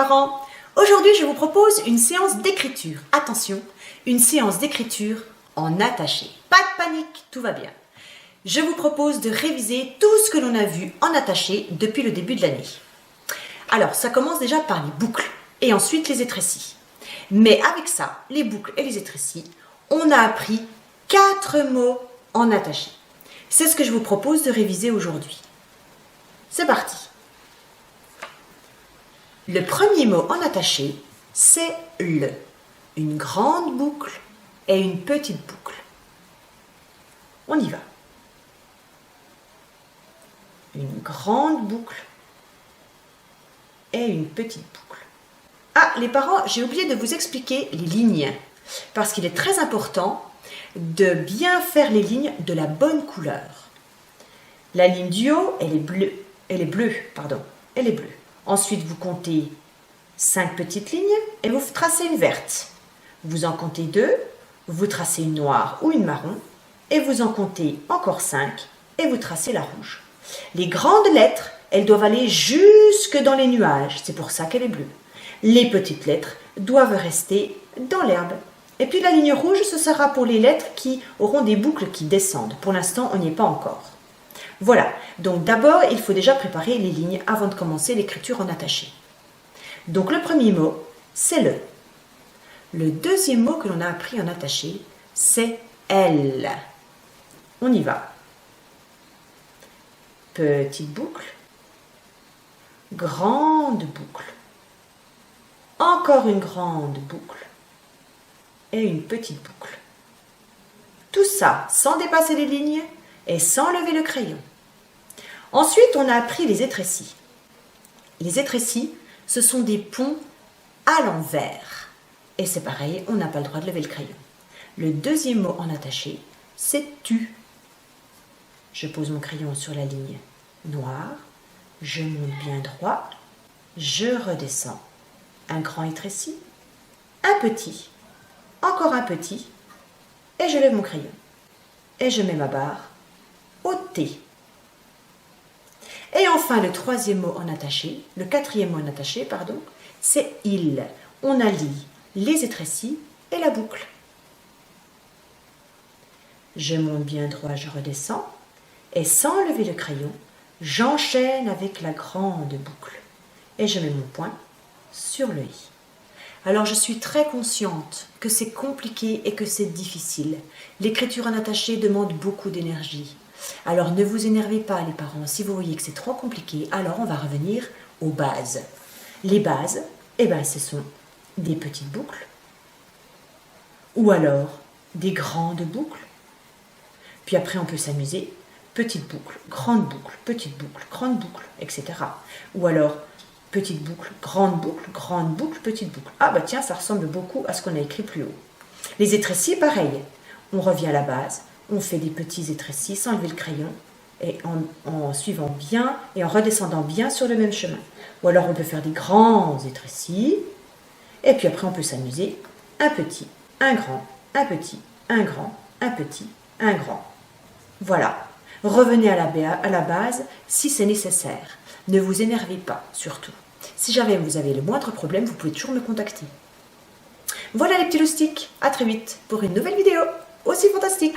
parents! Aujourd'hui, je vous propose une séance d'écriture. Attention, une séance d'écriture en attaché. Pas de panique, tout va bien. Je vous propose de réviser tout ce que l'on a vu en attaché depuis le début de l'année. Alors, ça commence déjà par les boucles et ensuite les étrécis. Mais avec ça, les boucles et les étrécis, on a appris 4 mots en attaché. C'est ce que je vous propose de réviser aujourd'hui. C'est parti! Le premier mot en attaché, c'est le. Une grande boucle et une petite boucle. On y va. Une grande boucle et une petite boucle. Ah, les parents, j'ai oublié de vous expliquer les lignes. Parce qu'il est très important de bien faire les lignes de la bonne couleur. La ligne du haut, elle est bleue. Ensuite, vous comptez 5 petites lignes et vous tracez une verte. Vous en comptez 2, vous tracez une noire ou une marron et vous en comptez encore 5 et vous tracez la rouge. Les grandes lettres, elles doivent aller jusque dans les nuages, c'est pour ça qu'elle est bleue. Les petites lettres doivent rester dans l'herbe. Et puis la ligne rouge, ce sera pour les lettres qui auront des boucles qui descendent. Pour l'instant, on n'y est pas encore. Voilà, donc d'abord, il faut déjà préparer les lignes avant de commencer l'écriture en attaché. Donc le premier mot, c'est le. Le deuxième mot que l'on a appris en attaché, c'est elle. On y va. Petite boucle, grande boucle, encore une grande boucle et une petite boucle. Tout ça sans dépasser les lignes et sans lever le crayon. Ensuite, on a appris les étrécis. Les étrécis, ce sont des ponts à l'envers. Et c'est pareil, on n'a pas le droit de lever le crayon. Le deuxième mot en attaché, c'est tu. Je pose mon crayon sur la ligne noire, je monte bien droit, je redescends. Un grand étrécis, un petit, encore un petit, et je lève mon crayon. Et je mets ma barre au T. Et enfin, le quatrième mot en attaché, c'est il. On allie les étrécis et la boucle. Je monte bien droit, je redescends, et sans lever le crayon, j'enchaîne avec la grande boucle. Et je mets mon point sur le i. Alors je suis très consciente que c'est compliqué et que c'est difficile. L'écriture en attaché demande beaucoup d'énergie. Alors ne vous énervez pas les parents, si vous voyez que c'est trop compliqué, alors on va revenir aux bases. Les bases, ce sont des petites boucles, ou alors des grandes boucles. Puis après on peut s'amuser, petite boucle, grande boucle, petite boucle, grande boucle, etc. Ou alors petite boucle, petite boucle. Ah bah tiens, ça ressemble beaucoup à ce qu'on a écrit plus haut. Les étrécis, pareil. On revient à la base, on fait des petits étrécis sans lever le crayon et en suivant bien et en redescendant bien sur le même chemin. Ou alors on peut faire des grands étrécis et puis après on peut s'amuser. Un petit, un grand, un petit, un grand, un petit, un grand. Voilà. Revenez à la base si c'est nécessaire. Ne vous énervez pas, surtout. Si jamais vous avez le moindre problème, vous pouvez toujours me contacter. Voilà les petits loustiques. À très vite pour une nouvelle vidéo aussi fantastique.